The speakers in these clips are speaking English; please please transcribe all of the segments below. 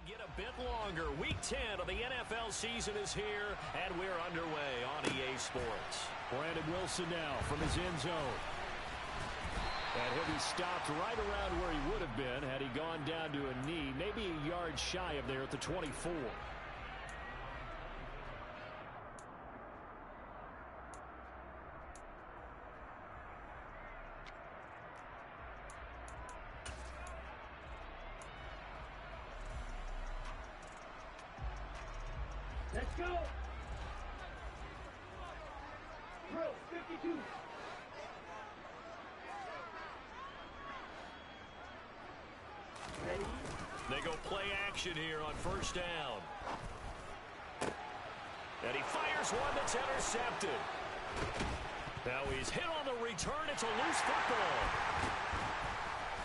get a bit longer. Week 10 of the NFL season is here, and we're underway on EA Sports. Brandon Wilson now from his end zone. And he'll be stopped right around where he would have been had he gone down to a knee, maybe a yard shy of there at the 24. Let's go! Drill 52. Ready? They go play action here on first down. And he fires one that's intercepted. Now he's hit on the return. It's a loose football.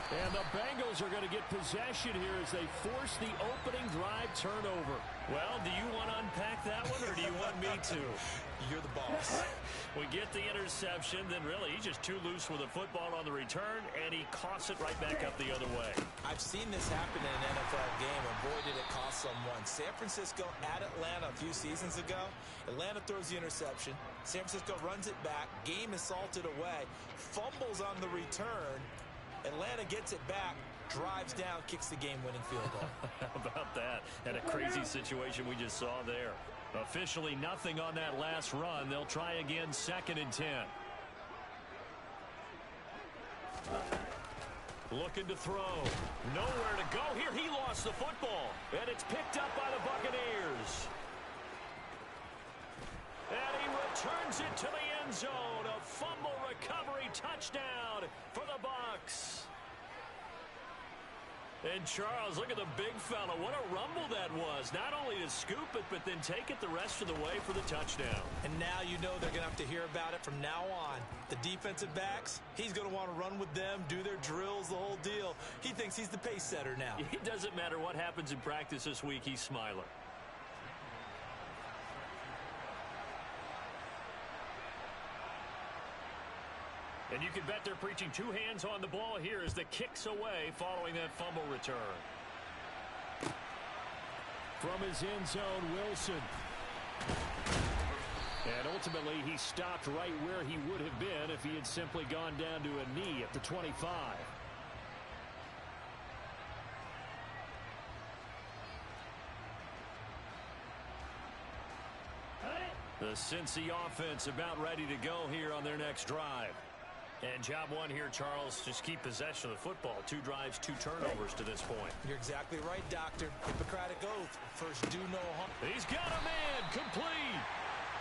And the Bengals are going to get possession here as they force the opening drive turnover. Well, do you want to unpack that one, or do you want me to? You're the boss. We get the interception, then really he's just too loose with the football on the return, and he coughs it right back up the other way. I've seen this happen in an NFL game, and boy, did it cost someone. San Francisco at Atlanta a few seasons ago. Atlanta throws the interception. San Francisco runs it back. Game is salted away. Fumbles on the return. Atlanta gets it back, drives down, kicks the game-winning field goal. How about that? And a crazy situation we just saw there. Officially nothing on that last run. They'll try again, 2nd and 10. Looking to throw. Nowhere to go here. He lost the football. And it's picked up by the Buccaneers. And he returns it to the end zone. A fumble recovery touchdown for the Bucs. And Charles, look at the big fella. What a rumble that was. Not only to scoop it, but then take it the rest of the way for the touchdown. And now you know they're going to have to hear about it from now on. The defensive backs, he's going to want to run with them, do their drills, the whole deal. He thinks he's the pace setter now. It doesn't matter what happens in practice this week. He's smiling. And you can bet they're preaching two hands on the ball here as the kick's away following that fumble return. From his end zone, Wilson. And ultimately, he stopped right where he would have been if he had simply gone down to a knee at the 25. The Cincy offense about ready to go here on their next drive. And job one here, Charles, just keep possession of the football. 2 drives, 2 turnovers to this point. You're exactly right, Doctor. Hippocratic oath. First, do no harm. He's got a man complete.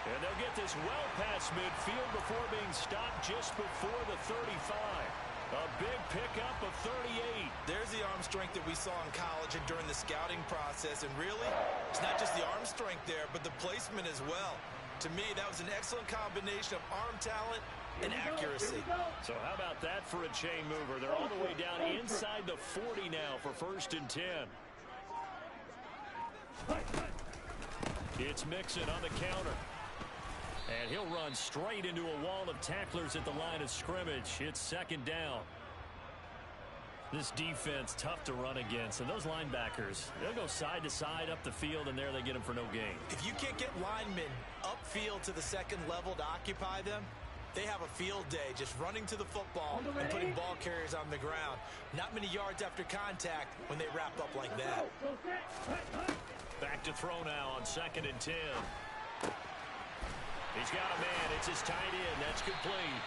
And they'll get this well past midfield before being stopped just before the 35. A big pickup of 38. There's the arm strength that we saw in college and during the scouting process. And really, it's not just the arm strength there, but the placement as well. To me, that was an excellent combination of arm talent and accuracy. So how about that for a chain mover? They're all the way down inside the 40 now for 1st and 10. It's Mixon on the counter. And he'll run straight into a wall of tacklers at the line of scrimmage. It's 2nd down. This defense, tough to run against. And those linebackers, they'll go side to side up the field, and there they get them for no gain. If you can't get linemen upfield to the 2nd level to occupy them, they have a field day just running to the football and putting ball carriers on the ground. Not many yards after contact when they wrap up like that. Back to throw now on 2nd and 10. He's got a man. It's his tight end. That's complete.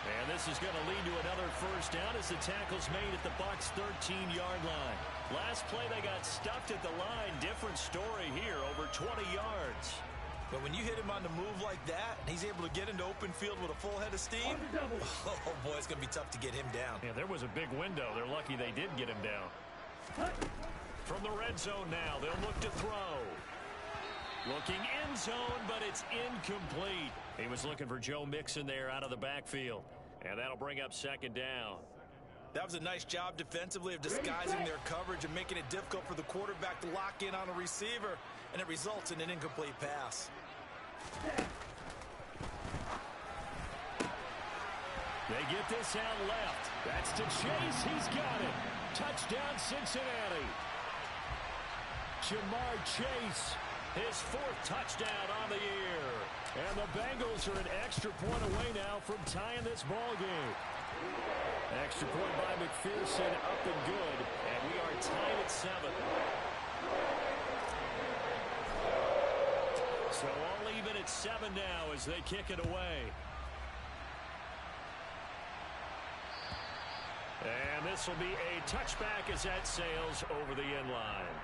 And this is going to lead to another 1st down as the tackle's made at the Bucs' 13-yard line. Last play, they got stuffed at the line. Different story here, over 20 yards. But when you hit him on the move like that, and he's able to get into open field with a full head of steam, oh, boy, it's going to be tough to get him down. Yeah, there was a big window. They're lucky they did get him down. From the red zone now, they'll look to throw. Looking end zone, but it's incomplete. He was looking for Joe Mixon there out of the backfield. And that'll bring up 2nd down. That was a nice job defensively of disguising their coverage and making it difficult for the quarterback to lock in on a receiver, and it results in an incomplete pass. They get this out left. That's to Chase. He's got it. Touchdown, Cincinnati. Jamar Chase. His 4th touchdown on the year. And the Bengals are an extra point away now from tying this ball game. Extra point by McPherson, up and good. And we are tied at 7. So all even at 7 now as they kick it away. And this will be a touchback as that sails over the end line.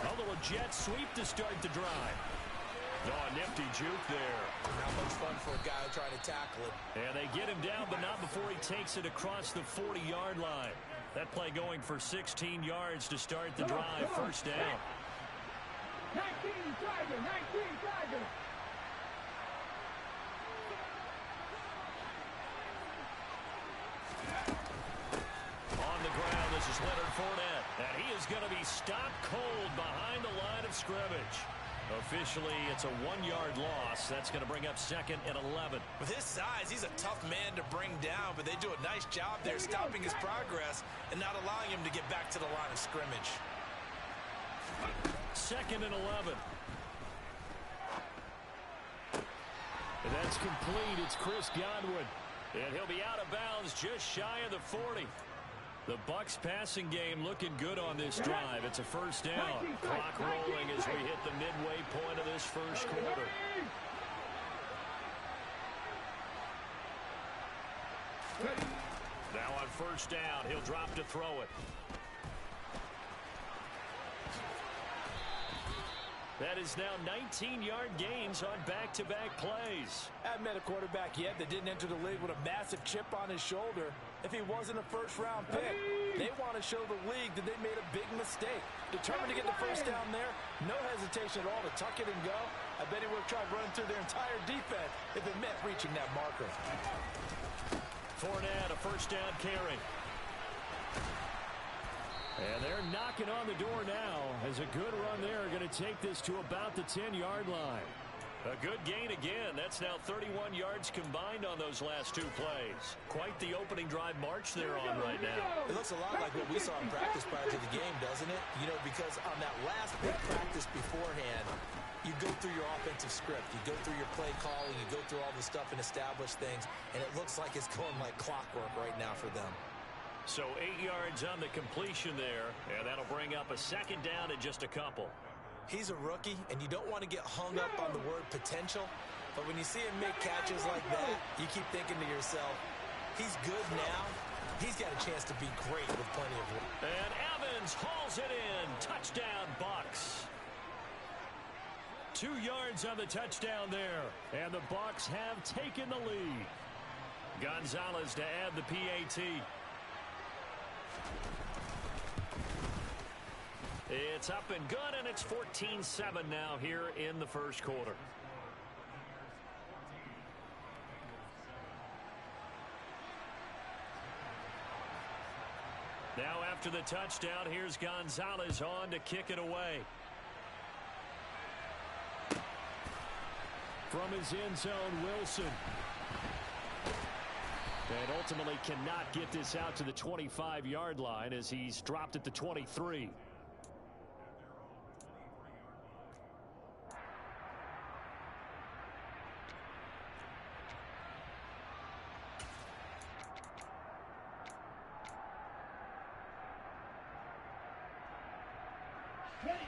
A little jet sweep to start the drive. Oh, a nifty juke there. Not much fun for a guy trying to tackle it. And they get him down, but not before he takes it across the 40-yard line. That play going for 16 yards to start the drive. First down. 19 Tiger, 19 Tiger. On the ground, this is Leonard Fournette. And he is going to be stopped cold behind the line of scrimmage. Officially, it's a 1-yard loss. That's going to bring up 2nd and 11. With his size, he's a tough man to bring down, but they do a nice job there stopping his progress and not allowing him to get back to the line of scrimmage. 2nd and 11. And that's complete. It's Chris Godwin. And he'll be out of bounds just shy of the 40. The Bucs passing game looking good on this drive. It's a first down. Clock rolling as we hit the midway point of this first quarter. Now on first down, he'll drop to throw it. That is now 19-yard gains on back-to-back plays. I haven't met a quarterback yet that didn't enter the league with a massive chip on his shoulder. If he wasn't a first-round pick, they want to show the league that they made a big mistake. Determined to get the first down there, no hesitation at all to tuck it and go. I bet he would have tried running through their entire defense if it meant reaching that marker. Fournette, a first down carry. And they're knocking on the door now as a good run there. Going to take this to about the 10-yard line. A good gain again. That's now 31 yards combined on those last 2 plays. Quite the opening drive march they're on right now. It looks a lot like what we saw in practice prior to the game, doesn't it? You know, because on that last big practice beforehand, you go through your offensive script. You go through your play calling. You go through all the stuff and establish things. And it looks like it's going like clockwork right now for them. So 8 yards on the completion there, and that'll bring up a second down and just a couple. He's a rookie, and you don't want to get hung up on the word potential, but when you see him make catches like that, you keep thinking to yourself, he's good now. He's got a chance to be great with plenty of room. And Evans hauls it in. Touchdown, Bucs. 2 yards on the touchdown there, and the Bucs have taken the lead. Gonzalez to add the PAT. It's up and good, and it's 14-7 now here in the first quarter. Now after the touchdown, here's Gonzalez on to kick it away. From his end zone, Wilson. And ultimately cannot get this out to the 25-yard line as he's dropped at the 23.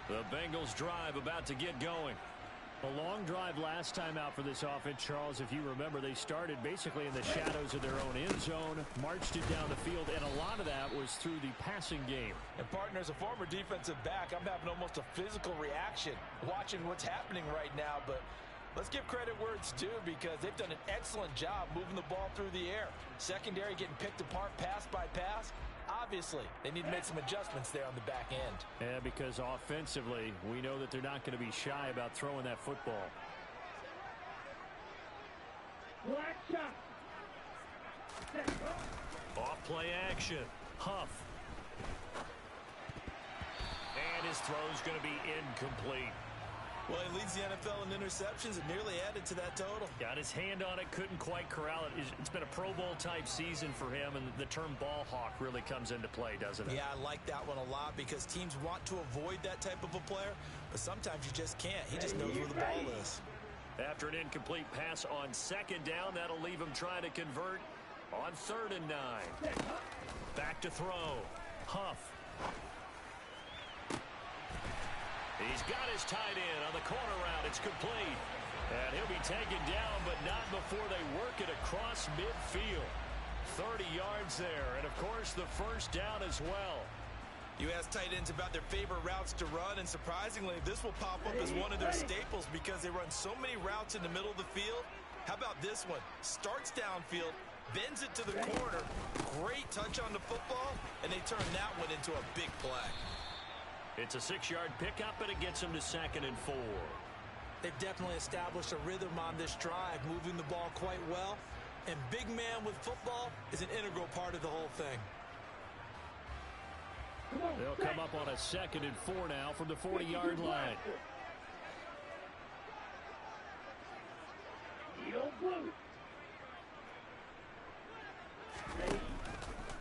The Bengals drive about to get going. A long drive last time out for this offense, Charles. If you remember, they started basically in the shadows of their own end zone, marched it down the field, and a lot of that was through the passing game. And partner, as a former defensive back, I'm having almost a physical reaction watching what's happening right now. But let's give credit where it's due, because they've done an excellent job moving the ball through the air. Secondary getting picked apart pass by pass. Obviously, they need to make some adjustments there on the back end. Yeah, because offensively, we know that they're not going to be shy about throwing that football. Black shot. Set. Off play action. Huff. And his throw's going to be incomplete. Well, he leads the NFL in interceptions and nearly added to that total. Got his hand on it, couldn't quite corral it. It's been a Pro Bowl-type season for him, and the term ball hawk really comes into play, doesn't it? Yeah, I like that one a lot because teams want to avoid that type of a player, but sometimes you just can't. He just knows where the ball is. After an incomplete pass on second down, that'll leave him trying to convert on 3rd and 9. Back to throw. Huff. He's got his tight end on the corner route. It's complete. And he'll be taken down, but not before they work it across midfield. 30 yards there, and, of course, the first down as well. You ask tight ends about their favorite routes to run, and surprisingly, this will pop up as one of their staples because they run so many routes in the middle of the field. How about this one? Starts downfield, bends it to the corner, great touch on the football, and they turn that one into a big play. It's a 6-yard pickup, and it gets him to 2nd and 4. They've definitely established a rhythm on this drive, moving the ball quite well. And big man with football is an integral part of the whole thing. They'll come up on a 2nd and 4 now from the 40-yard line.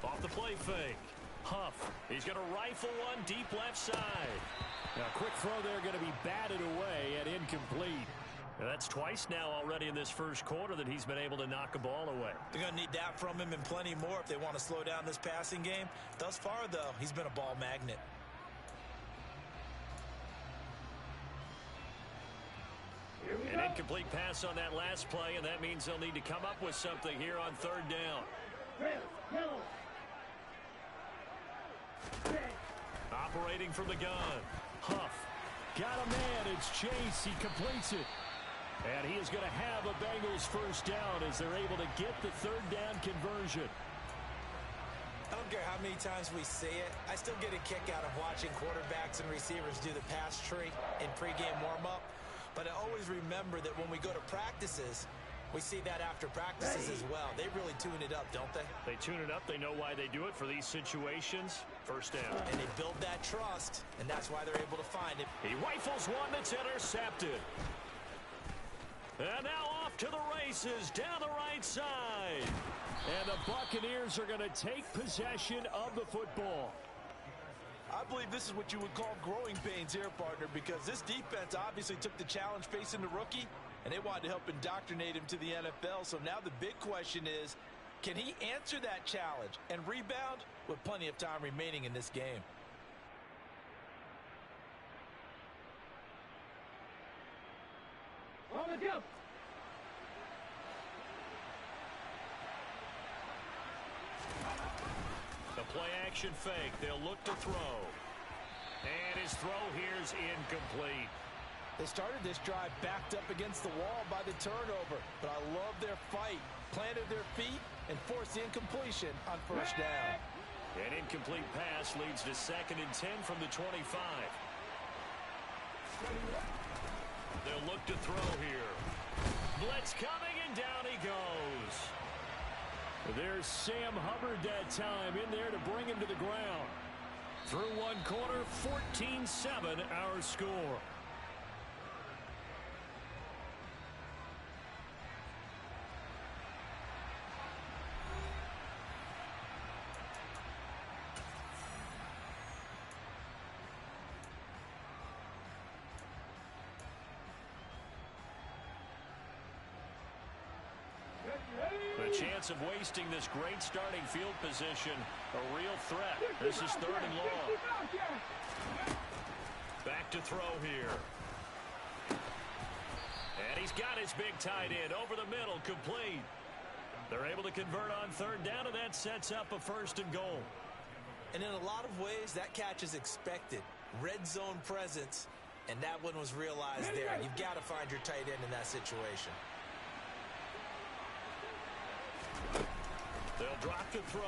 Off the play fake. Huff. He's going to rifle one deep left side. Now, quick throw there going to be batted away and incomplete. Now, that's twice now already in this first quarter that he's been able to knock a ball away. They're going to need that from him and plenty more if they want to slow down this passing game. Thus far, though, he's been a ball magnet. An incomplete pass on that last play, and that means they'll need to come up with something here on 3rd down. Operating from the gun. Huff. Got a man. It's Chase. He completes it. And he is going to have a Bengals first down as they're able to get the 3rd down conversion. I don't care how many times we see it. I still get a kick out of watching quarterbacks and receivers do the pass tree in pregame warm-up. But I always remember that when we go to practices, we see that after practices as well. They really tune it up, don't they? They tune it up. They know why they do it for these situations. First down. And they build that trust, and that's why they're able to find it. He rifles one that's intercepted. And now off to the races down the right side. And the Buccaneers are going to take possession of the football. I believe this is what you would call growing pains here, partner, because this defense obviously took the challenge facing the rookie, and they wanted to help indoctrinate him to the NFL. So now the big question is, can he answer that challenge and rebound with plenty of time remaining in this game? On the jump. The play action fake. They'll look to throw. And his throw here's incomplete. They started this drive backed up against the wall by the turnover, but I love their fight. Planted their feet and forced the incompletion on first down. An incomplete pass leads to 2nd and 10 from the 25. They'll look to throw here. Blitz coming, and down he goes. There's Sam Hubbard that time in there to bring him to the ground. Through one quarter, 14-7 our score. The chance of wasting this great starting field position, a real threat. This is 3rd and long. Back to throw here. And he's got his big tight end over the middle, complete. They're able to convert on 3rd down, and that sets up a 1st and goal. And in a lot of ways, that catch is expected. Red zone presence, and that one was realized there. You've got to find your tight end in that situation. They'll drop to throw.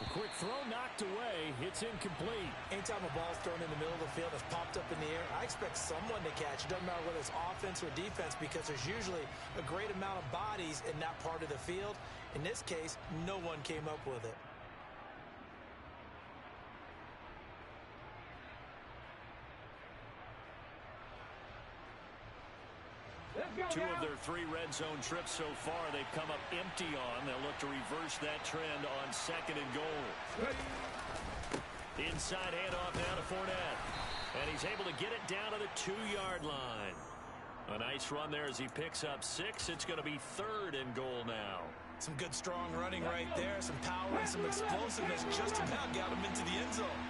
A quick throw knocked away. It's incomplete. Anytime a ball's thrown in the middle of the field, it's popped up in the air, I expect someone to catch. It doesn't matter whether it's offense or defense because there's usually a great amount of bodies in that part of the field. In this case, no one came up with it. Two of their 3 red zone trips so far they've come up empty on. They'll look to reverse that trend on 2nd and goal. Inside handoff now to Fournette. And he's able to get it down to the 2-yard line. A nice run there as he picks up 6. It's going to be 3rd and goal now. Some good strong running right there. Some power and some explosiveness just about got him into the end zone.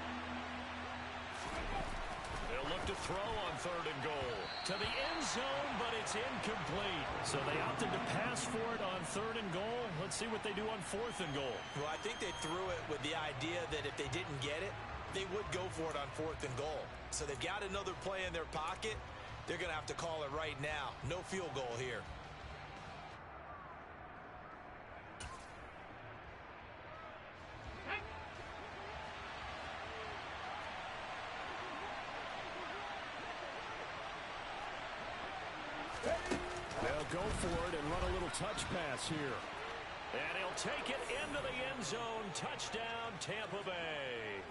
They'll look to throw on 3rd and goal. To the end zone, but it's incomplete. So they opted to pass for it on 3rd and goal. Let's see what they do on 4th and goal. Well, I think they threw it with the idea that if they didn't get it, they would go for it on 4th and goal. So they've got another play in their pocket. They're going to have to call it right now. No field goal here. They'll go for it and run a little touch pass here. And he'll take it into the end zone. Touchdown, Tampa Bay.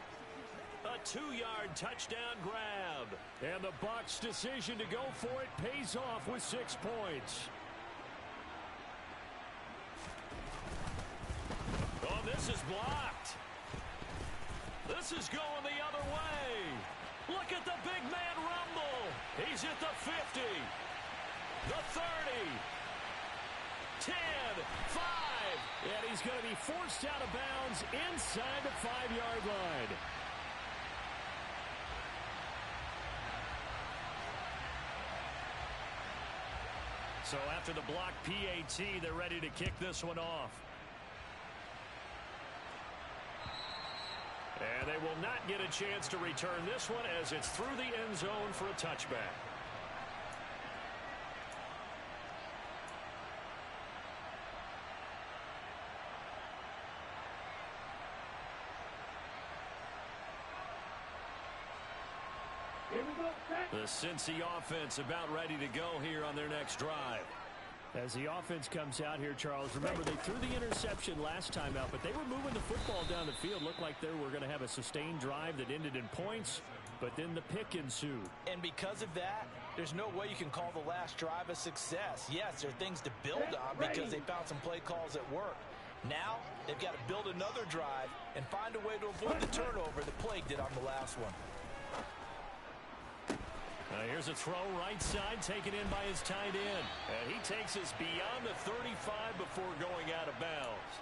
A 2-yard touchdown grab. And the Bucs' decision to go for it pays off with 6 points. Oh, this is blocked. This is going the other way. Look at the big man rumble. He's at the 50. The 30, 10, 5. And he's going to be forced out of bounds inside the 5-yard line. So after the block PAT, they're ready to kick this one off. And they will not get a chance to return this one as it's through the end zone for a touchback. The Cincy offense about ready to go here on their next drive. As the offense comes out here, Charles, remember they threw the interception last time out, but they were moving the football down the field. Looked like they were going to have a sustained drive that ended in points, but then the pick ensued. And because of that, there's no way you can call the last drive a success. Yes, there are things to build on because they found some play calls that worked. Now, they've got to build another drive and find a way to avoid the turnover that plagued it on the last one. Here's a throw right side taken in by his tight end. And he takes us beyond the 35 before going out of bounds.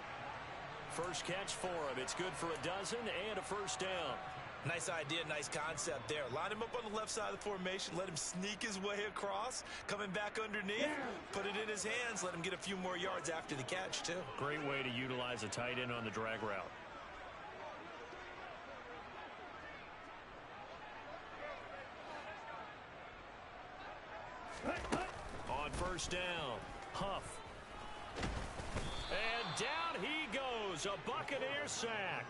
First catch for him. It's good for a dozen and a first down. Nice idea, nice concept there. Line him up on the left side of the formation. Let him sneak his way across. Coming back underneath. Put it in his hands. Let him get a few more yards after the catch, too. Great way to utilize a tight end on the drag route. On first down, Huff. And down he goes. A Buccaneer sack.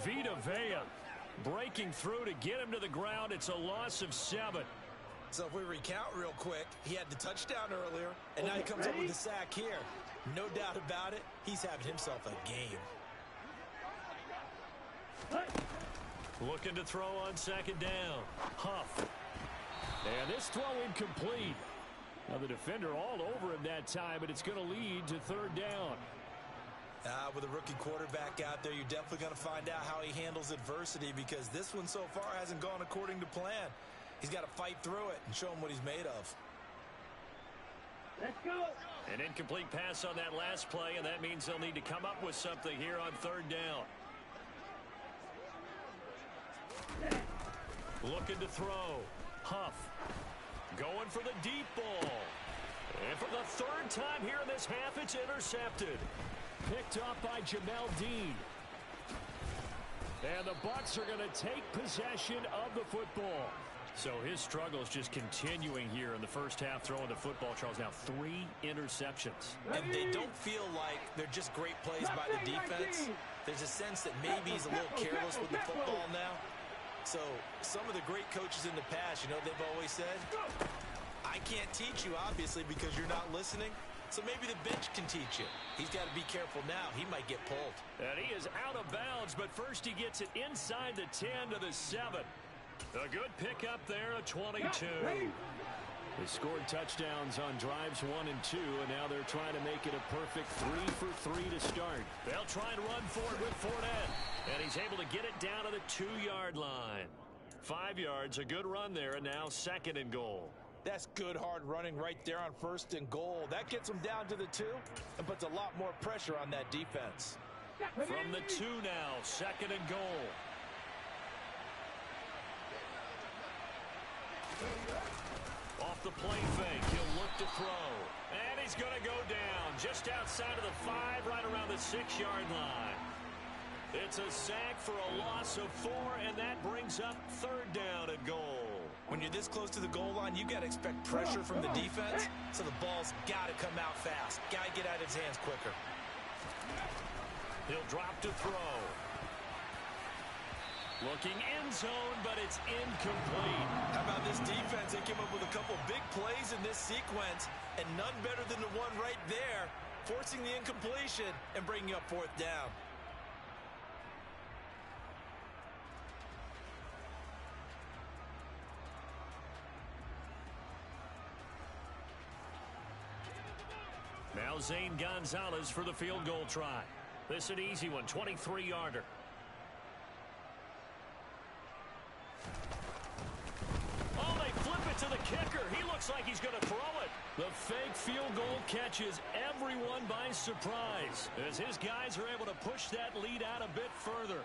Vita Vea breaking through to get him to the ground. It's a loss of 7. So if we recount real quick, he had the touchdown earlier, and now he comes up with the sack here. No doubt about it, he's having himself a game. Looking to throw on second down. Huff. And this throw incomplete. Now the defender all over him that time, but it's going to lead to third down. With a rookie quarterback out there, you're definitely going to find out how he handles adversity because this one so far hasn't gone according to plan. He's got to fight through it and show him what he's made of. Let's go. An incomplete pass on that last play, and that means they'll need to come up with something here on third down. Looking to throw. Huff. Going for the deep ball. And for the third time here in this half, it's intercepted. Picked up by Jamel Dean. And the Bucs are going to take possession of the football. So his struggle is just continuing here in the first half, throwing the football, Charles. Now 3 interceptions. And they don't feel like they're just great plays by the defense. There's a sense that maybe he's a little careless with the football now. So some of the great coaches in the past, you know, they've always said, I can't teach you, obviously, because you're not listening. So maybe the bench can teach you. He's got to be careful now. He might get pulled. And he is out of bounds, but first he gets it inside the 10 to the 7. A good pickup there, a 22. They scored touchdowns on drives 1 and 2, and now they're trying to make it a perfect 3 for 3 to start. They'll try and run for it with Fournette, and he's able to get it down to the 2-yard line. 5 yards, a good run there, and now 2nd and goal. That's good hard running right there on 1st and goal. That gets them down to the 2 and puts a lot more pressure on that defense. From the 2 now, 2nd and goal. Off the play fake, he'll look to throw. And he's going to go down just outside of the 5, right around the 6-yard line. It's a sack for a loss of 4, and that brings up 3rd down and goal. When you're this close to the goal line, you got to expect pressure from the defense, so the ball's got to come out fast. Got to get out of his hands quicker. He'll drop to throw. Looking end zone, but it's incomplete. How about this defense? They came up with a couple big plays in this sequence, and none better than the one right there, forcing the incompletion and bringing up 4th down. Now Zane Gonzalez for the field goal try. This an easy one, 23-yarder. Oh, they flip it to the kicker. He looks like he's going to throw it. The fake field goal catches everyone by surprise as his guys are able to push that lead out a bit further.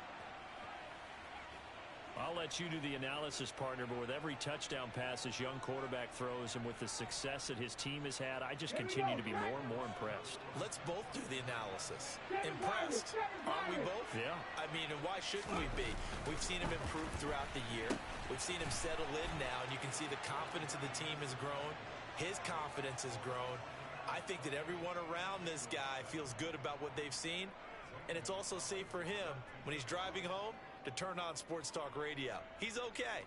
I'll let you do the analysis, partner, but with every touchdown pass this young quarterback throws and with the success that his team has had, I just continue to be more and more impressed. Let's both do the analysis. Impressed. Aren't we both? Yeah. I mean, and why shouldn't we be? We've seen him improve throughout the year. We've seen him settle in now, and you can see the confidence of the team has grown. His confidence has grown. I think that everyone around this guy feels good about what they've seen, and it's also safe for him when he's driving home to turn on Sports Talk Radio. He's okay.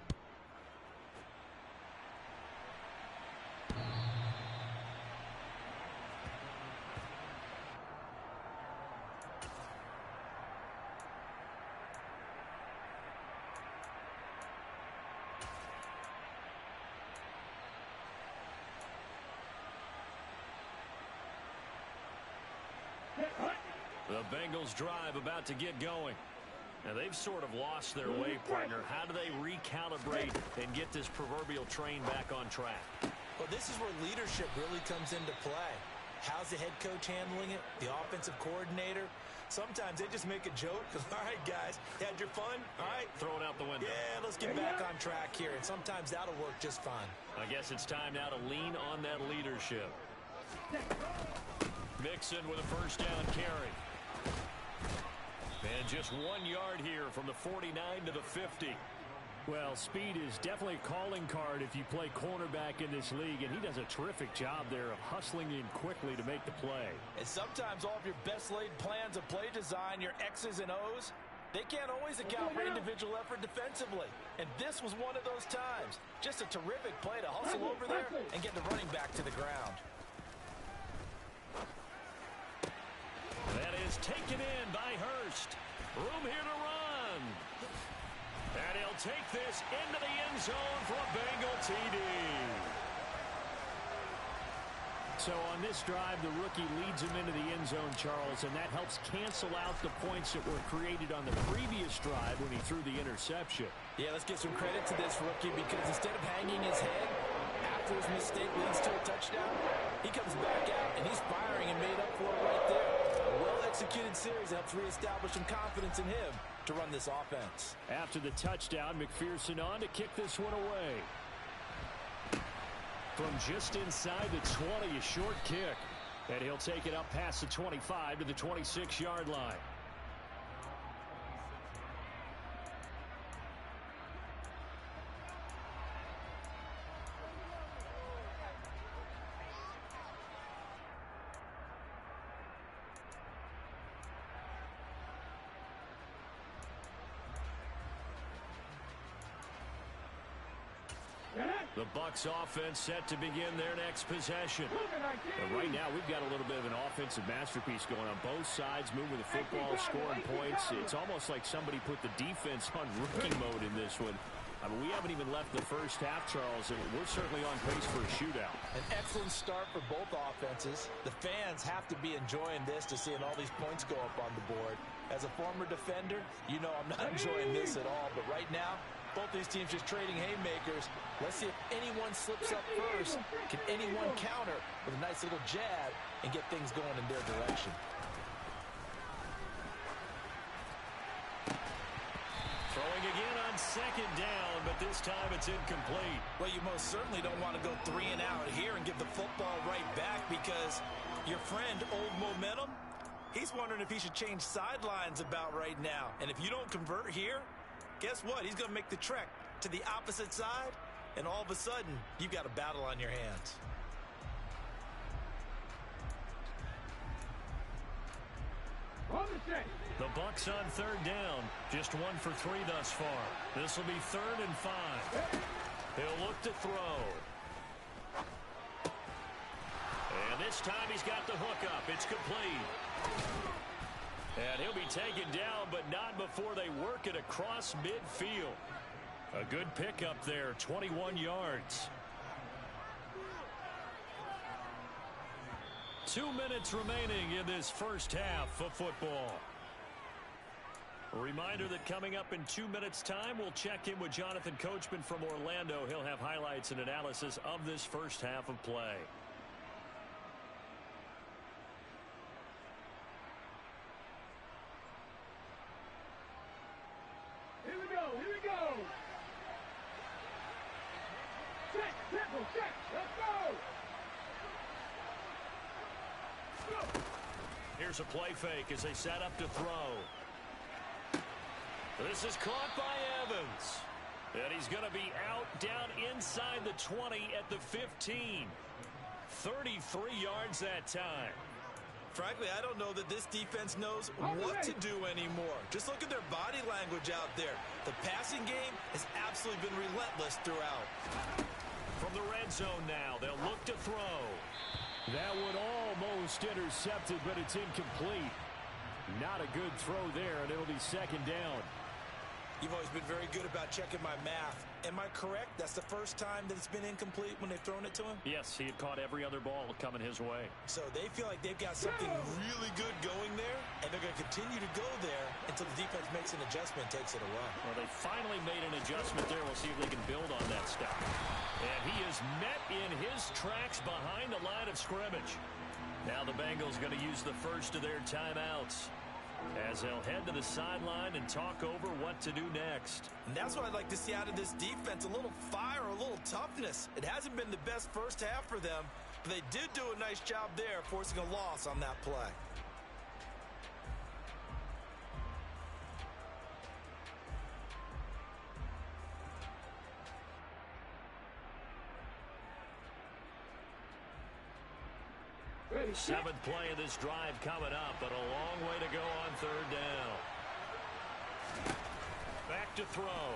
The Bengals drive about to get going. Now, they've sort of lost their way, partner. How do they recalibrate and get this proverbial train back on track? Well, this is where leadership really comes into play. How's the head coach handling it? The offensive coordinator? Sometimes they just make a joke. All right, guys, had your fun? All right. Throw it out the window. Yeah, let's get back on track here. And sometimes that'll work just fine. I guess it's time now to lean on that leadership. Mixon with a 1st down carry. And just 1 yard here from the 49 to the 50. Well, speed is definitely a calling card if you play cornerback in this league, and he does a terrific job there of hustling in quickly to make the play. And sometimes all of your best laid plans of play design, your X's and O's, they can't always account for individual effort defensively. And this was one of those times. Just a terrific play to hustle over there and get the running back to the ground. That is taken in by Hurst. Room here to run. And he'll take this into the end zone for a Bengal TD. So on this drive, the rookie leads him into the end zone, Charles, and that helps cancel out the points that were created on the previous drive when he threw the interception. Yeah, let's give some credit to this rookie because instead of hanging his head after his mistake leads to a touchdown, he comes back out and he's firing and made up for it right there. A well-executed series helps reestablish some confidence in him to run this offense. After the touchdown, McPherson on to kick this one away. From just inside the 20, a short kick. And he'll take it up past the 25 to the 26-yard line. The Bucs offense set to begin their next possession. And right now, we've got a little bit of an offensive masterpiece going on both sides, moving the football, scoring points. It's almost like somebody put the defense on rookie mode in this one. I mean, we haven't even left the first half, Charles, and we're certainly on pace for a shootout. An excellent start for both offenses. The fans have to be enjoying this to seeing all these points go up on the board. As a former defender, you know I'm not enjoying this at all, but right now, both these teams just trading haymakers. Let's see if anyone slips up first. Can anyone counter with a nice little jab and get things going in their direction? Throwing again on second down, but this time it's incomplete. Well, you most certainly don't want to go 3 and out here and give the football right back because your friend, Old Momentum, he's wondering if he should change sidelines about right now. And if you don't convert here, guess what? He's going to make the trek to the opposite side, and all of a sudden, you've got a battle on your hands. The Bucs on third down. Just 1 for 3 thus far. This will be 3rd and 5. He'll look to throw. And this time he's got the hook up. It's complete. And he'll be taken down, but not before they work it across midfield. A good pickup there, 21 yards. 2 minutes remaining in this first half of football. A reminder that coming up in 2 minutes' time, we'll check in with Jonathan Coachman from Orlando. He'll have highlights and analysis of this first half of play. Here we go. Check, tempo, check. Let's go. Here's a play fake as they set up to throw. This is caught by Evans. And he's going to be out down inside the 20 at the 15. 33 yards that time. Frankly, I don't know that this defense knows what to do anymore. Just look at their body language out there. The passing game has absolutely been relentless throughout. From the red zone now, they'll look to throw. That one almost intercepted, but it's incomplete. Not a good throw there, and it'll be 2nd down. You've always been very good about checking my math. Am I correct? That's the first time that it's been incomplete when they've thrown it to him? Yes, he had caught every other ball coming his way. So they feel like they've got something really good going there, and they're going to continue to go there until the defense makes an adjustment and takes it away. Well, they finally made an adjustment there. We'll see if they can build on that stuff. And he is met in his tracks behind the line of scrimmage. Now the Bengals going to use the first of their timeouts as they'll head to the sideline and talk over what to do next. And that's what I'd like to see out of this defense, a little fire, a little toughness. It hasn't been the best first half for them, but they did do a nice job there forcing a loss on that play. Seventh play of this drive coming up, but a long way to go on 3rd down. Back to throw.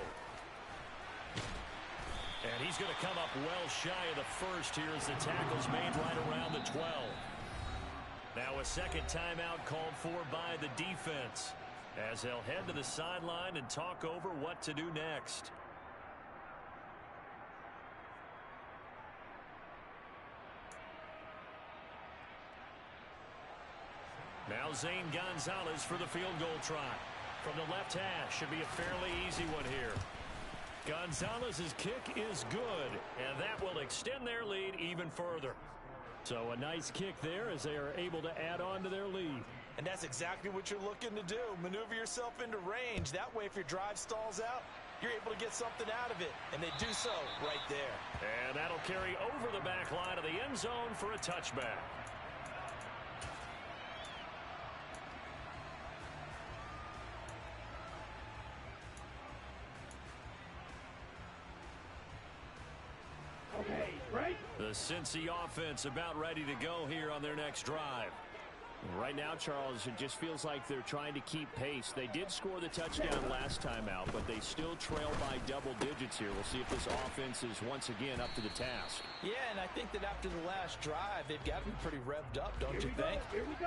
And he's going to come up well shy of the first here as the tackle's made right around the 12. Now a second timeout called for by the defense as they'll head to the sideline and talk over what to do next. Now Zane Gonzalez for the field goal try. From the left hash, should be a fairly easy one here. Gonzalez's kick is good, and that will extend their lead even further. So a nice kick there as they are able to add on to their lead. And that's exactly what you're looking to do. Maneuver yourself into range. That way, if your drive stalls out, you're able to get something out of it. And they do so right there. And that'll carry over the back line of the end zone for a touchback. The Cincy offense about ready to go here on their next drive. Right now, Charles, it just feels like they're trying to keep pace. They did score the touchdown last time out, but they still trail by double digits here. We'll see if this offense is once again up to the task. Yeah, and I think that after the last drive, they've got to be pretty revved up, don't you think?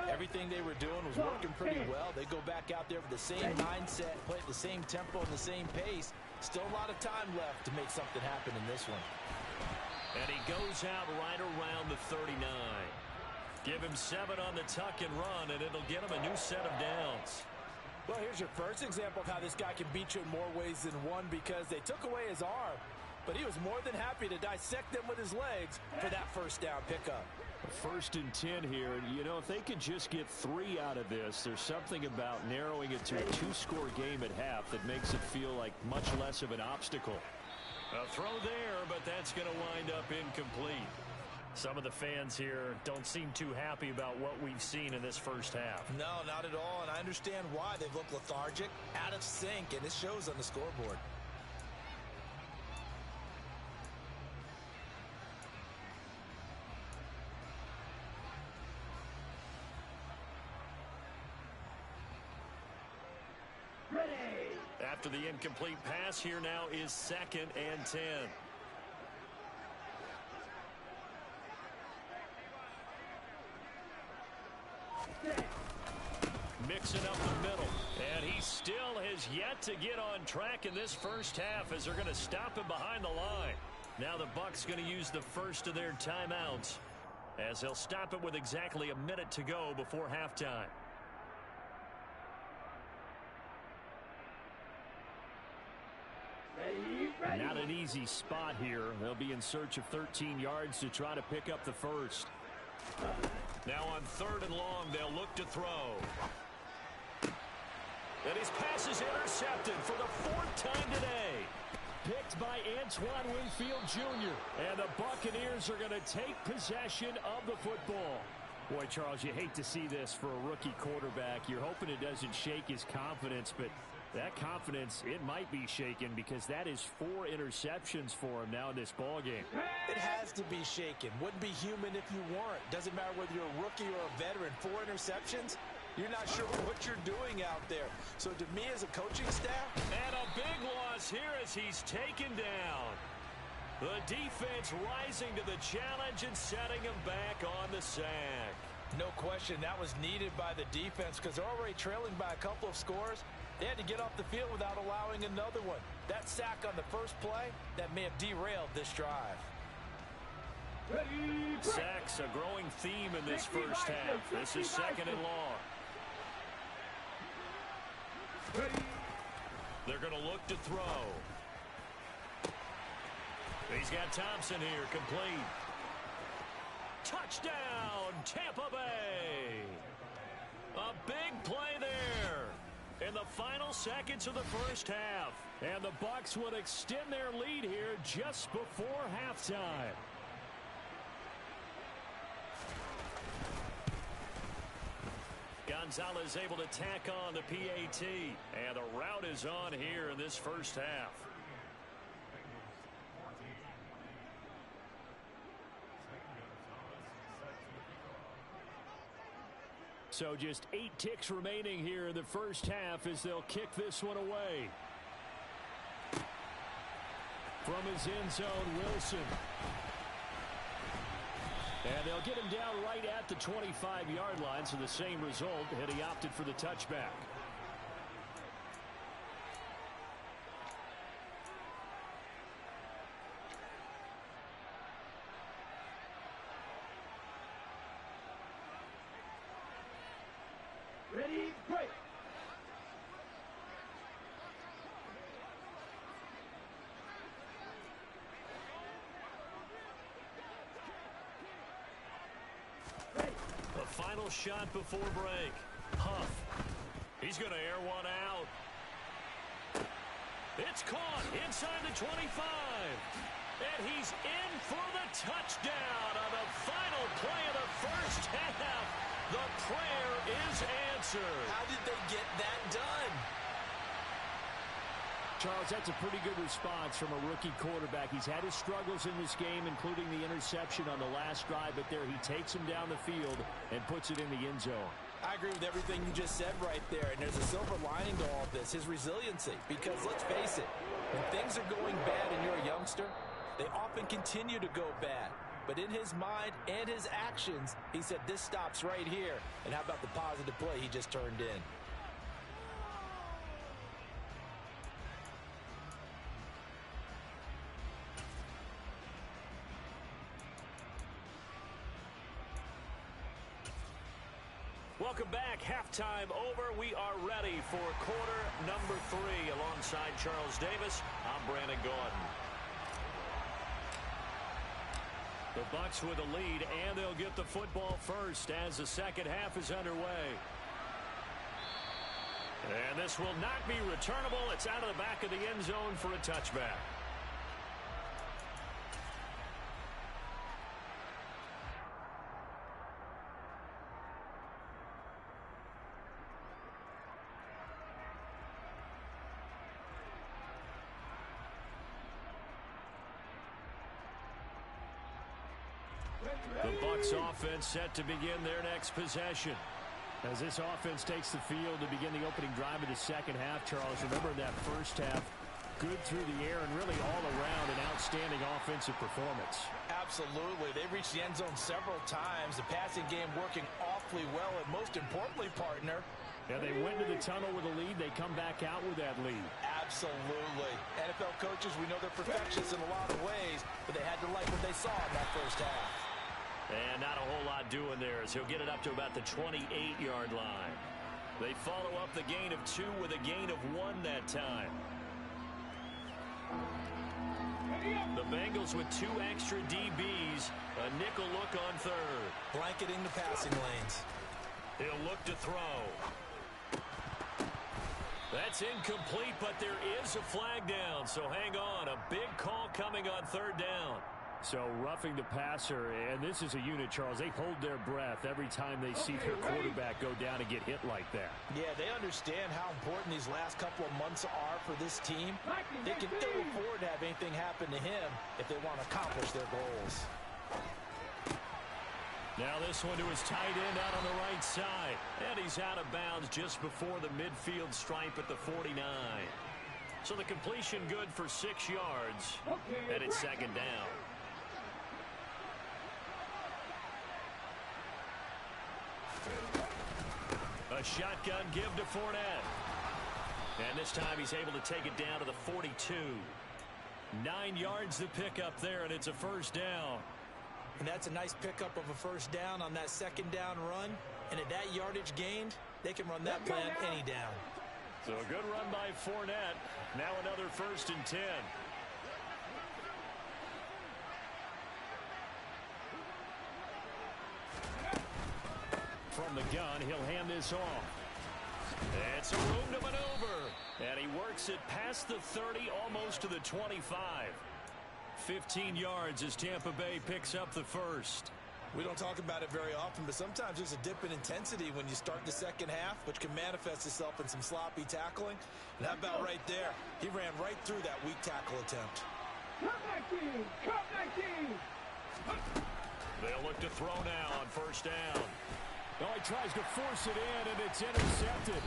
Everything they were doing was working pretty well. They go back out there with the same mindset, play at the same tempo and the same pace. Still a lot of time left to make something happen in this one. And he goes out right around the 39. Give him 7 on the tuck and run, and it'll get him a new set of downs. Well, here's your first example of how this guy can beat you in more ways than one, because they took away his arm, but he was more than happy to dissect them with his legs for that first down pickup. 1st and 10 here, and you know, if they could just get 3 out of this, there's something about narrowing it to a 2-score game at half that makes it feel like much less of an obstacle. A throw there, but that's going to wind up incomplete. Some of the fans here don't seem too happy about what we've seen in this first half. No, not at all, and I understand why. They've looked lethargic, out of sync, and it shows on the scoreboard. After the incomplete pass, here now is 2nd and 10. Mixing up the middle. And he still has yet to get on track in this first half as they're going to stop him behind the line. Now the Bucs going to use the first of their timeouts as they'll stop it with exactly a minute to go before halftime. Not an easy spot here. They'll be in search of 13 yards to try to pick up the first. Now on 3rd and long, they'll look to throw. And his pass is intercepted for the 4th time today. Picked by Antoine Winfield Jr. And the Buccaneers are going to take possession of the football. Boy, Charles, you hate to see this for a rookie quarterback. You're hoping it doesn't shake his confidence, but that confidence, it might be shaken because that is 4 interceptions for him now in this ballgame. It has to be shaken. Wouldn't be human if you weren't. Doesn't matter whether you're a rookie or a veteran. 4 interceptions, you're not sure what you're doing out there. So to me as a coaching staff. And a big loss here as he's taken down. The defense rising to the challenge and setting him back on the sack. No question, that was needed by the defense because they're already trailing by a couple of scores. They had to get off the field without allowing another one. That sack on the first play, that may have derailed this drive. Sacks, a growing theme in this first half. This is 2nd and long. They're going to look to throw. He's got Thompson here, complete. Touchdown, Tampa Bay. A big play there in the final seconds of the first half. And the Bucs will extend their lead here just before halftime. Gonzalez able to tack on the PAT. And the route is on here in this first half. So just 8 ticks remaining here in the first half as they'll kick this one away. From his end zone, Wilson. And they'll get him down right at the 25-yard line, so the same result, and he opted for the touchback. Ready, break. The final shot before break. Huff. He's going to air one out. It's caught inside the 25. And he's in for the touchdown on the final play of the first half. The prayer is answered. How did they get that done? Charles, that's a pretty good response from a rookie quarterback. He's had his struggles in this game, including the interception on the last drive, but there he takes him down the field and puts it in the end zone. I agree with everything you just said right there, and there's a silver lining to all of this, his resiliency. Because let's face it, when things are going bad and you're a youngster, they often continue to go bad. But in his mind and his actions, he said, this stops right here. And how about the positive play he just turned in? Welcome back. Halftime over. We are ready for quarter number 3. Alongside Charles Davis, I'm Brandon Gaudin. The Bucs with a lead, and they'll get the football first as the second half is underway. And this will not be returnable. It's out of the back of the end zone for a touchback. The Bucs offense set to begin their next possession. As this offense takes the field to begin the opening drive of the second half, Charles, remember that first half, good through the air and really all around an outstanding offensive performance. Absolutely. They reached the end zone several times. The passing game working awfully well, and most importantly, partner, yeah, they went to the tunnel with a lead. They come back out with that lead. Absolutely. NFL coaches, we know they're perfectionists in a lot of ways, but they had to like what they saw in that first half. And not a whole lot doing there as he'll get it up to about the 28-yard line. They follow up the gain of 2 with a gain of 1 that time. The Bengals with 2 extra DBs. A nickel look on third. Blanketing the passing lanes. He'll look to throw. That's incomplete, but there is a flag down, so hang on. A big call coming on third down. So roughing the passer, and this is a unit, Charles. They hold their breath every time they see their quarterback go down and get hit like that. Yeah, they understand how important these last couple of months are for this team. They can ill afford to have anything happen to him if they want to accomplish their goals. Now this one to his tight end out on the right side. And he's out of bounds just before the midfield stripe at the 49. So the completion good for 6 yards. And it's second down. A shotgun give to Fournette. And this time he's able to take it down to the 42. 9 yards to pick up there, and it's a first down. And that's a nice pickup of a first down on that second down run. And at that yardage gained, they can run that plan any down. So a good run by Fournette. Now another 1st and 10. From the gun, he'll hand this off. It's a room to maneuver. And he works it past the 30, almost to the 25. 15 yards as Tampa Bay picks up the first. We don't talk about it very often, but sometimes there's a dip in intensity when you start the second half, which can manifest itself in some sloppy tackling. And how about right there? He ran right through that weak tackle attempt. Come 19! Come 19! They'll look to throw now on first down. Oh, he tries to force it in, and it's intercepted.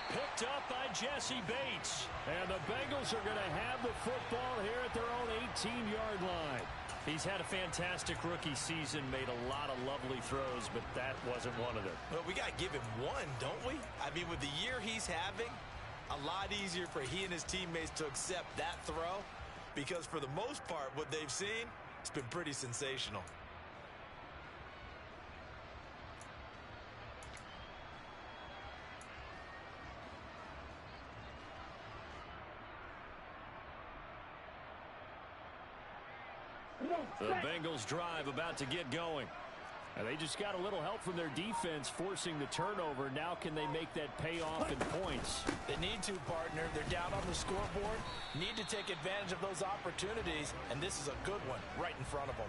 Picked up by Jesse Bates. And the Bengals are going to have the football here at their own 18-yard line. He's had a fantastic rookie season, made a lot of lovely throws, but that wasn't one of them. Well, we got to give him one, don't we? I mean, with the year he's having, a lot easier for he and his teammates to accept that throw, because for the most part, what they've seen, it's been pretty sensational. The Bengals drive about to get going. And they just got a little help from their defense forcing the turnover. Now can they make that pay off in points? They need to, partner. They're down on the scoreboard. Need to take advantage of those opportunities. And this is a good one right in front of them.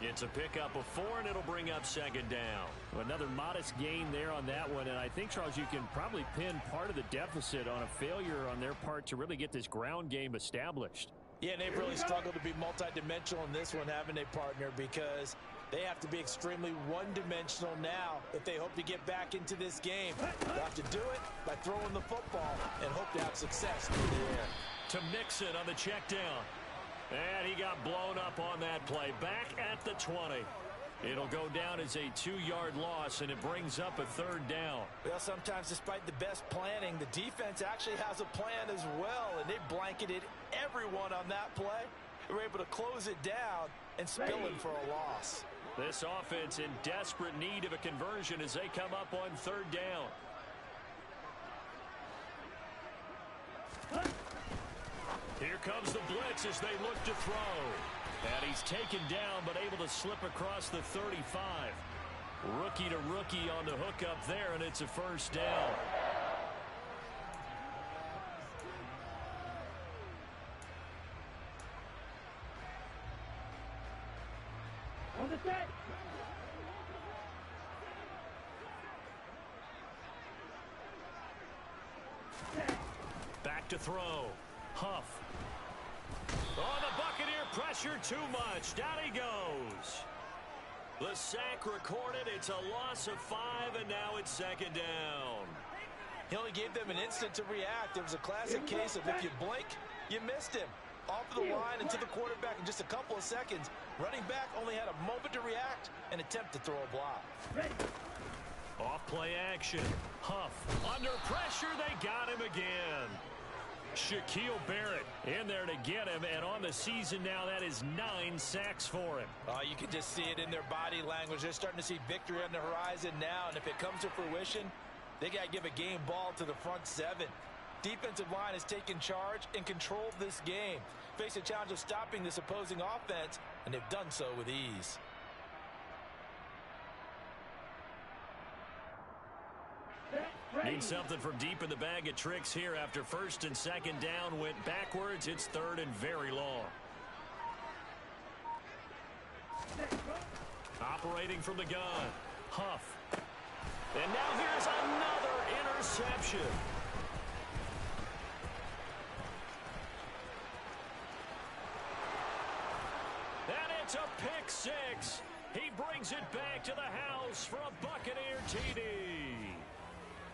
It's a pickup of 4, and it'll bring up second down. Another modest gain there on that one. And I think, Charles, you can probably pin part of the deficit on a failure on their part to really get this ground game established. Yeah, and they've really struggled to be multidimensional in this one, haven't they, partner? Because They have to be extremely one-dimensional now if they hope to get back into this game. They'll have to do it by throwing the football and hope to have success through the air. To Mixon on the check down. And he got blown up on that play. Back at the 20. It'll go down as a 2-yard loss, and it brings up a 3rd down. Well, sometimes despite the best planning, the defense actually has a plan as well, and they blanketed everyone on that play. They were able to close it down and spill it for a loss. This offense in desperate need of a conversion as they come up on 3rd down. Here comes the blitz as they look to throw. And he's taken down but able to slip across the 35. Rookie to rookie on the hookup there, and it's a 1st down. On the set. Back to throw. Huff. Oh, the Buccaneer pressure too much. Down he goes. The sack recorded. It's a loss of 5, and now it's 2nd down. He only gave them an instant to react. It was a classic case of if you blink, you missed him. Off of the line and to the quarterback in just a couple of seconds. Running back only had a moment to react and attempt to throw a block. Off play action. Huff. Under pressure, they got him again. Shaquille Barrett in there to get him, and on the season now, that is 9 sacks for him. You can just see it in their body language. They're starting to see victory on the horizon now, and if it comes to fruition, they got to give a game ball to the front 7. Defensive line has taken charge and controlled this game. Face a challenge of stopping this opposing offense, and they've done so with ease. Need something from deep in the bag of tricks here after 1st and 2nd down went backwards. It's 3rd and very long. Operating from the gun. Huff. And now here's another interception. And it's a pick 6. He brings it back to the house for a Buccaneer TD.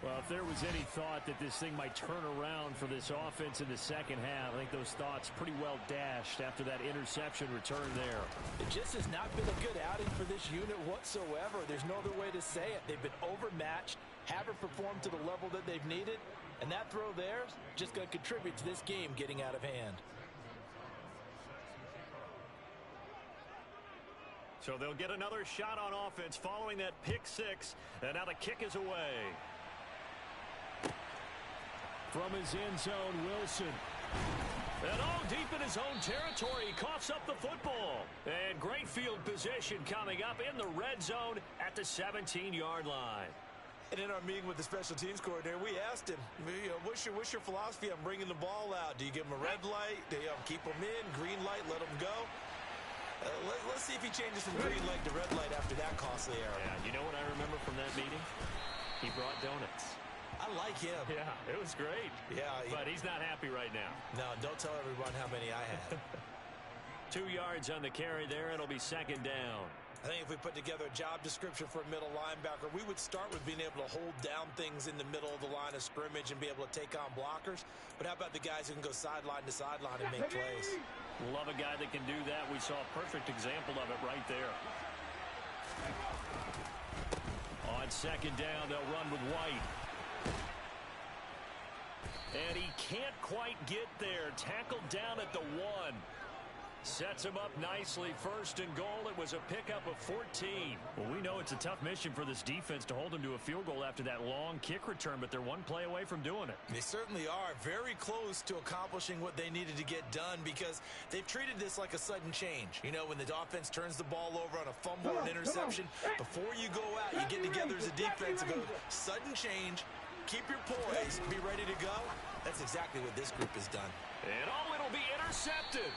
Well, if there was any thought that this thing might turn around for this offense in the 2nd half, I think those thoughts pretty well dashed after that interception return there. It just has not been a good outing for this unit whatsoever. There's no other way to say it. They've been overmatched, haven't performed to the level that they've needed, and that throw there is just going to contribute to this game getting out of hand. So they'll get another shot on offense following that pick 6, and now the kick is away. From his end zone, Wilson. And all deep in his own territory, he coughs up the football. And great field position coming up in the red zone at the 17-yard line. And in our meeting with the special teams coordinator, we asked him, what's your philosophy on bringing the ball out? Do you give him a red light? Do you keep him in? Green light, let him go? Let's see if he changes from green light to red light after that costly error. Yeah, you know what I remember from that meeting? He brought donuts. I like him. Yeah, it was great. Yeah. But he's not happy right now. No, don't tell everyone how many I had. 2 yards on the carry there. It'll be 2nd down. I think if we put together a job description for a middle linebacker, we would start with being able to hold down things in the middle of the line of scrimmage and be able to take on blockers. But how about the guys who can go sideline to sideline and make plays? Love a guy that can do that. We saw a perfect example of it right there. On 2nd down, they'll run with White. And he can't quite get there. Tackled down at the 1. Sets him up nicely. 1st and goal. It was a pickup of 14. Well, we know it's a tough mission for this defense to hold them to a field goal after that long kick return, but they're one play away from doing it. They certainly are. Very close to accomplishing what they needed to get done because they've treated this like a sudden change. You know, when the offense turns the ball over on a fumble or an interception, before you go out, you get together as a defense and go, sudden change, keep your poise, be ready to go. That's exactly what this group has done. And it'll be intercepted.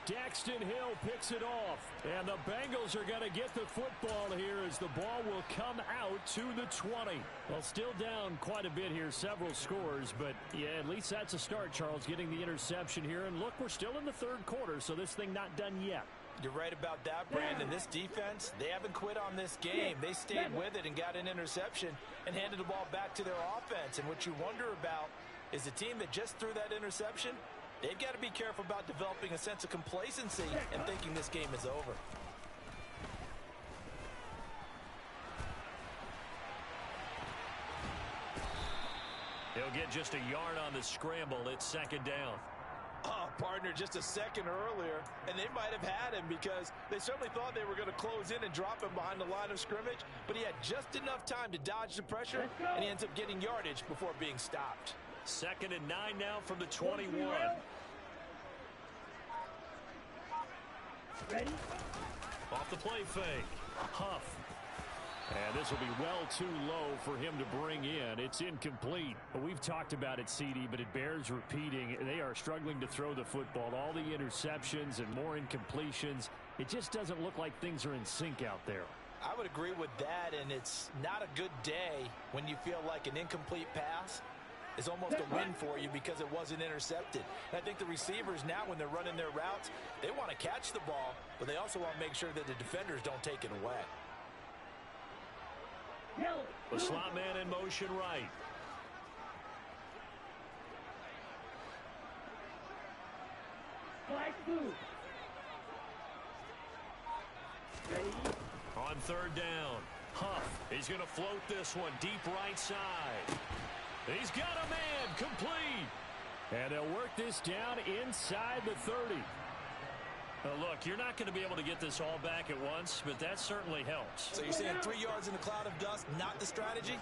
Daxton Hill picks it off. And the Bengals are going to get the football here as the ball will come out to the 20. Well, still down quite a bit here, several scores. But, yeah, at least that's a start, Charles, getting the interception here. And, look, we're still in the third quarter, so this thing not done yet. You're right about that, Brandon. This defense, they haven't quit on this game. They stayed with it and got an interception and handed the ball back to their offense. And what you wonder about is the team that just threw that interception, they've got to be careful about developing a sense of complacency and thinking this game is over. He'll get just a yard on the scramble. It's second down. Oh, partner, just a second earlier, and they might have had him because they certainly thought they were going to close in and drop him behind the line of scrimmage, but he had just enough time to dodge the pressure, and he ends up getting yardage before being stopped. 2nd and 9 now from the 21. Ready? Off the play fake. Huff. And this will be well too low for him to bring in. It's incomplete. We've talked about it, CD, but it bears repeating. They are struggling to throw the football. All the interceptions and more incompletions. It just doesn't look like things are in sync out there. I would agree with that, and it's not a good day when you feel like an incomplete pass is almost a win for you because it wasn't intercepted. And I think the receivers now, when they're running their routes, they want to catch the ball, but they also want to make sure that the defenders don't take it away. The slot man in motion right. Flag blue. Ready? On 3rd down. Huff. He's going to float this one deep right side. He's got a man. Complete. And they'll work this down inside the 30. Look, you're not going to be able to get this all back at once, but that certainly helps. So you're saying 3 yards in a cloud of dust, not the strategy?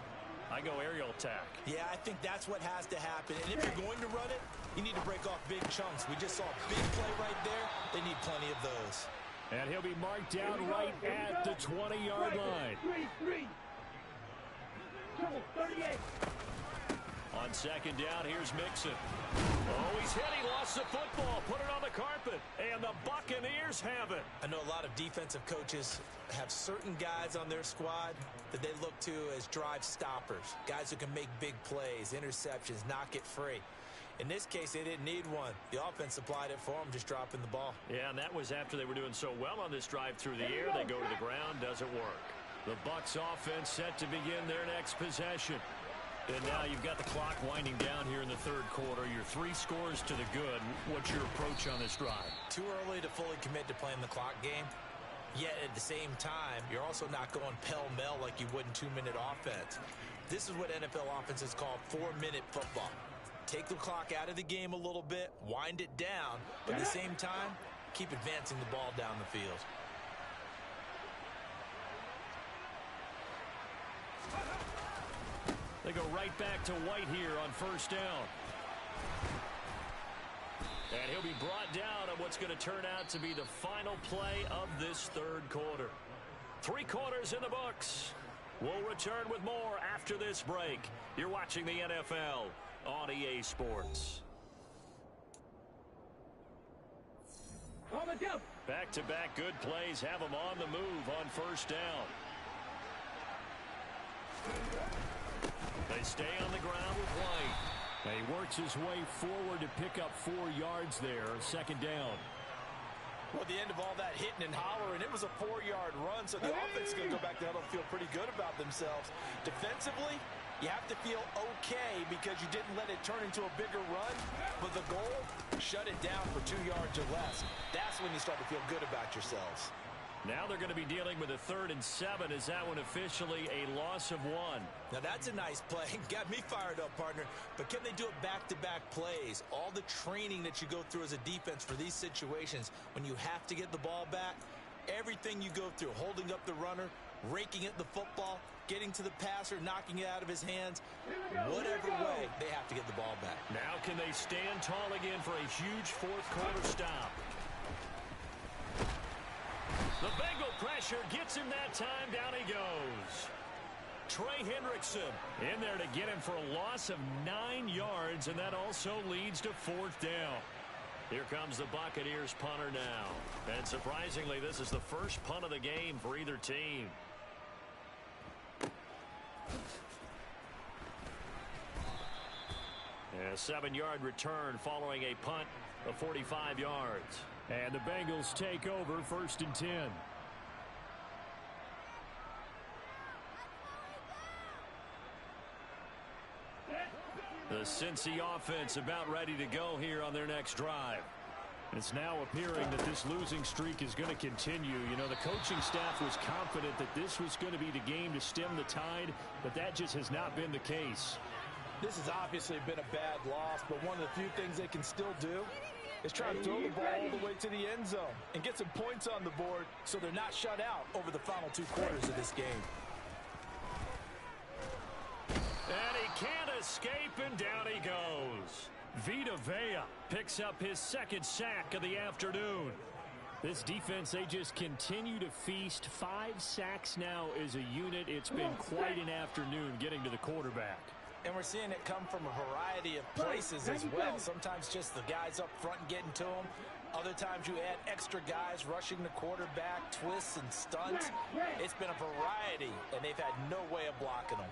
I go aerial attack. Yeah, I think that's what has to happen. And if you're going to run it, you need to break off big chunks. We just saw a big play right there. They need plenty of those. And he'll be marked down right at the 20-yard line. 3. Trouble, 38. On 2nd down, here's Mixon. Oh, he's hit. He lost the football. Put it on the carpet. And the Buccaneers have it. I know a lot of defensive coaches have certain guys on their squad that they look to as drive stoppers. Guys who can make big plays, interceptions, knock it free. In this case, they didn't need one. The offense supplied it for them, just dropping the ball. Yeah, and that was after they were doing so well on this drive through the air. They go to the ground, doesn't work. The Bucs offense set to begin their next possession. And now you've got the clock winding down here in the 3rd quarter. You're 3 scores to the good. What's your approach on this drive? Too early to fully commit to playing the clock game. Yet at the same time, you're also not going pell-mell like you would in 2-minute offense. This is what NFL offenses call 4-minute football. Take the clock out of the game a little bit, wind it down, but at the same time, keep advancing the ball down the field. They go right back to White here on 1st down. And he'll be brought down on what's going to turn out to be the final play of this 3rd quarter. 3 quarters in the books. We'll return with more after this break. You're watching the NFL on EA Sports. On the jump. Back-to-back good plays have him on the move on 1st down. They stay on the ground with White. He works his way forward to pick up 4 yards there, 2nd down. Well, at the end of all that hitting and hollering, it was a 4-yard run, so the offense is going to go back there and feel pretty good about themselves. Defensively, you have to feel okay because you didn't let it turn into a bigger run, but the goal, shut it down for 2 yards or less. That's when you start to feel good about yourselves. Now they're going to be dealing with a 3rd and 7. Is that one officially a loss of 1? Now that's a nice play. Got me fired up, partner. But can they do it back-to-back plays? All the training that you go through as a defense for these situations, when you have to get the ball back, everything you go through, holding up the runner, raking at the football, getting to the passer, knocking it out of his hands, whatever way, they have to get the ball back. Now can they stand tall again for a huge 4th quarter stop? The Bengal pressure gets him that time. Down he goes. Trey Hendrickson in there to get him for a loss of 9 yards, and that also leads to 4th down. Here comes the Buccaneers punter now. And surprisingly, this is the first punt of the game for either team. A 7-yard return following a punt of 45 yards. And the Bengals take over 1st and 10. The Cincy offense about ready to go here on their next drive. It's now appearing that this losing streak is going to continue. You know, the coaching staff was confident that this was going to be the game to stem the tide, but that just has not been the case. This has obviously been a bad loss, but one of the few things they can still do is try to throw the ball all the way to the end zone and get some points on the board so they're not shut out over the final 2 quarters of this game. And he can't escape, and down he goes. Vita Vea picks up his 2nd sack of the afternoon. This defense, they just continue to feast. 5 sacks now as a unit. It's been quite an afternoon getting to the quarterback. And we're seeing it come from a variety of places as well. Sometimes just the guys up front getting to them. Other times you add extra guys rushing the quarterback, twists and stunts. It's been a variety, and they've had no way of blocking them.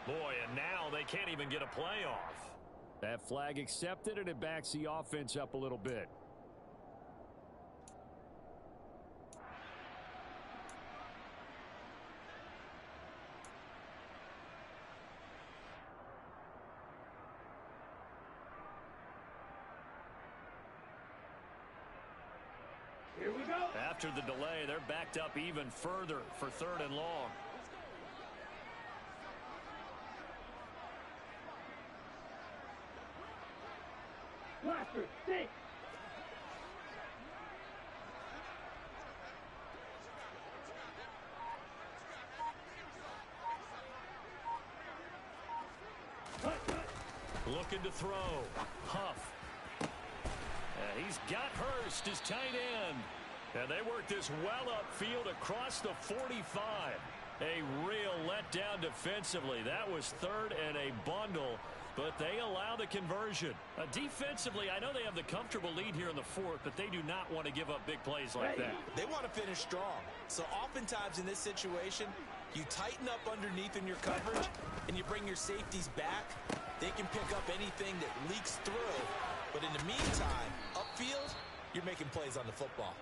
Boy, and now they can't even get a play off. That flag accepted, and it backs the offense up a little bit. Here we go. After the delay, they're backed up even further for 3rd and long. Blaster, 6. Looking to throw. Huff. He's got Hurst, his tight end. And they work this well upfield across the 45. A real letdown defensively. That was 3rd and a bundle, but they allow the conversion. Defensively, I know they have the comfortable lead here in the 4th, but they do not want to give up big plays like that. They want to finish strong. So oftentimes in this situation, you tighten up underneath in your coverage, and you bring your safeties back. They can pick up anything that leaks through. But in the meantime, upfield, you're making plays on the football.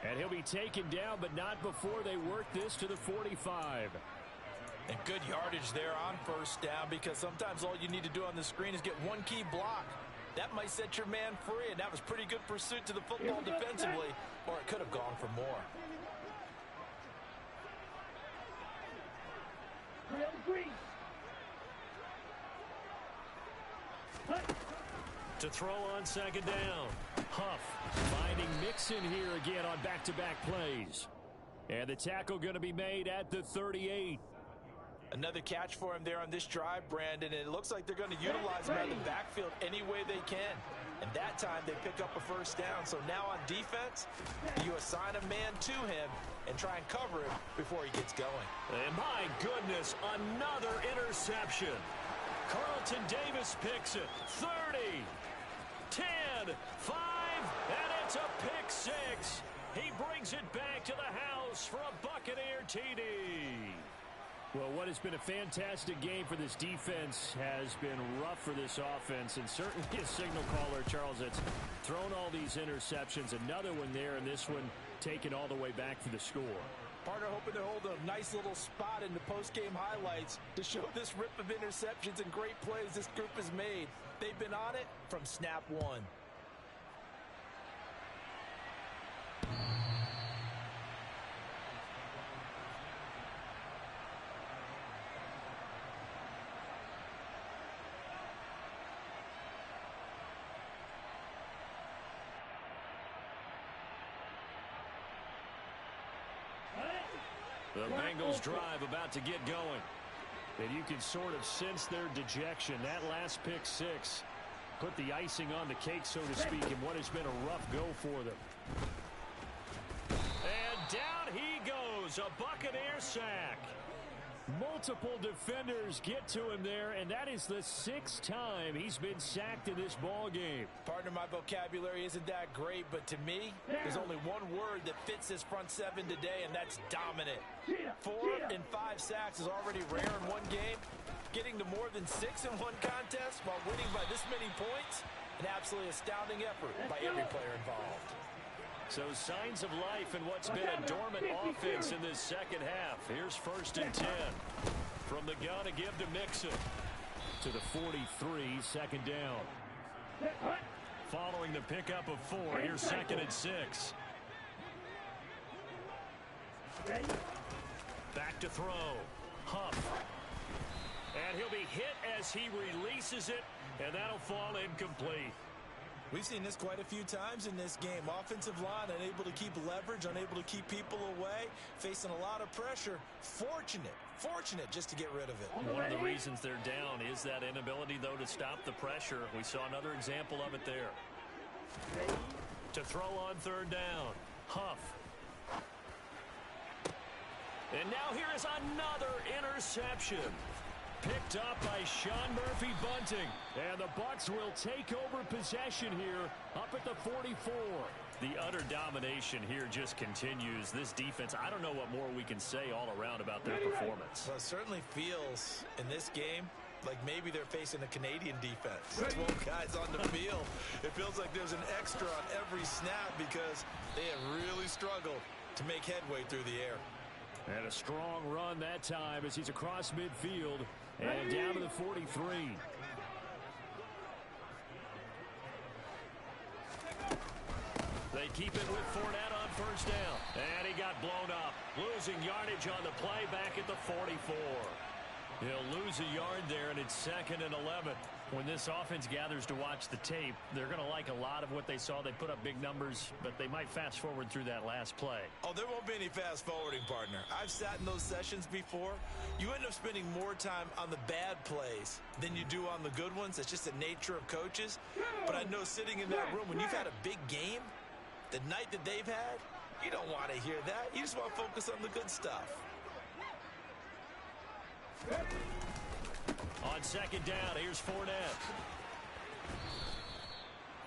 And he'll be taken down, but not before they work this to the 45. And good yardage there on 1st down, because sometimes all you need to do on the screen is get one key block. That might set your man free, and that was pretty good pursuit to the football defensively, or it could have gone for more. To throw on 2nd down. Huff finding Mixon here again on back-to-back plays. And the tackle going to be made at the 38. Another catch for him there on this drive, Brandon, and it looks like they're going to utilize him out of the backfield any way they can. And that time they pick up a 1st down. So now on defense, you assign a man to him and try and cover him before he gets going. And my goodness, another interception. Carlton Davis picks it. 30, 10, 5, and it's a pick 6. He brings it back to the house for a Buccaneer TD. Well, what has been a fantastic game for this defense has been rough for this offense, and certainly a signal caller, Charles, that's thrown all these interceptions. Another one there, and this one taken all the way back for the score. Partner hoping to hold a nice little spot in the post-game highlights to show this rip of interceptions and great plays this group has made. They've been on it from snap 1. The Bengals drive about to get going. And you can sort of sense their dejection. That last pick 6 put the icing on the cake, so to speak, in what has been a rough go for them. And down he goes, a Buccaneer sack. Multiple defenders get to him there, and that is the 6th time he's been sacked in this ball game. Partner, my vocabulary isn't that great, but to me, there's only one word that fits this front seven today, and that's dominant. 4 and 5 sacks is already rare in one game. Getting to more than 6 in one contest while winning by this many points, an absolutely astounding effort by every player involved. So signs of life in what's been a dormant offense in this second half. Here's 1st and 10. From the gun to give to Mixon. To the 43, 2nd down. Following the pickup of 4, here's 2nd and 6. Back to throw. Huff. And he'll be hit as he releases it, and that'll fall incomplete. We've seen this quite a few times in this game. Offensive line unable to keep leverage, unable to keep people away, facing a lot of pressure. Fortunate just to get rid of it. One of the reasons they're down is that inability, though, to stop the pressure. We saw another example of it there. To throw on 3rd down. Huff. And now here is another interception. Picked up by Sean Murphy Bunting. And the Bucs will take over possession here up at the 44. The utter domination here just continues. This defense, I don't know what more we can say all around about their performance. Well, it certainly feels in this game like maybe they're facing a Canadian defense. 12 guys on the field. It feels like there's an extra on every snap because they have really struggled to make headway through the air. And a strong run that time as he's across midfield and down to the 43. They keep it with Fournette on 1st down. And he got blown up. Losing yardage on the play back at the 44. He'll lose a yard there, and it's 2nd and 11. When this offense gathers to watch the tape, they're going to like a lot of what they saw. They put up big numbers, but they might fast forward through that last play. Oh, there won't be any fast forwarding, partner. I've sat in those sessions before. You end up spending more time on the bad plays than you do on the good ones. It's just the nature of coaches. But I know sitting in that room, when you've had a big game, the night that they've had, you don't want to hear that. You just want to focus on the good stuff. On 2nd down, here's Fournette.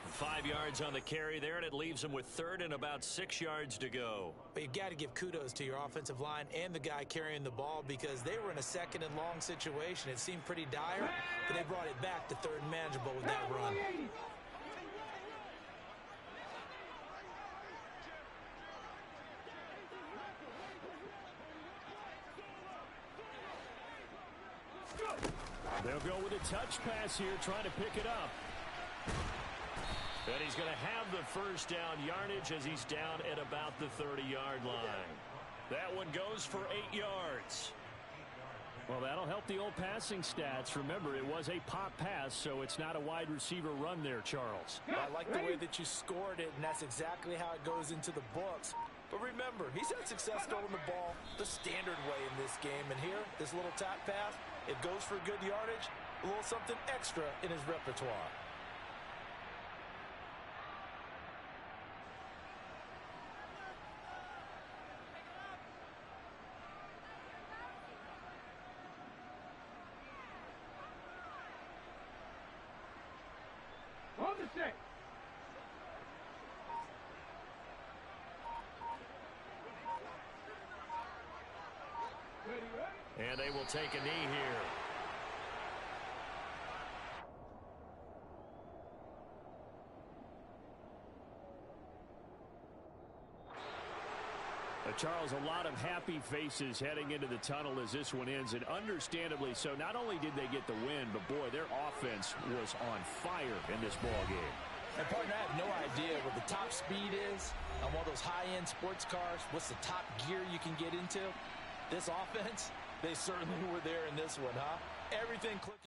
5 yards on the carry there, and it leaves him with 3rd and about 6 yards to go. But you've got to give kudos to your offensive line and the guy carrying the ball because they were in a 2nd and long situation. It seemed pretty dire, but they brought it back to 3rd and manageable with that run. They'll go with a touch pass here, trying to pick it up. And he's going to have the 1st down yardage as he's down at about the 30-yard line. That one goes for 8 yards. Well, that'll help the old passing stats. Remember, it was a pop pass, so it's not a wide receiver run there, Charles. I like the way that you scored it, and that's exactly how it goes into the books. But remember, he's had success throwing the ball the standard way in this game. And here, this little tap pass, it goes for good yardage, a little something extra in his repertoire. On the 6. And they will take a knee here. Charles, a lot of happy faces heading into the tunnel as this one ends, and understandably so. Not only did they get the win, but boy, their offense was on fire in this ball game. And partner, I have no idea what the top speed is on one of those high-end sports cars. What's the top gear you can get into? This offense, they certainly were there in this one, huh? Everything clicked.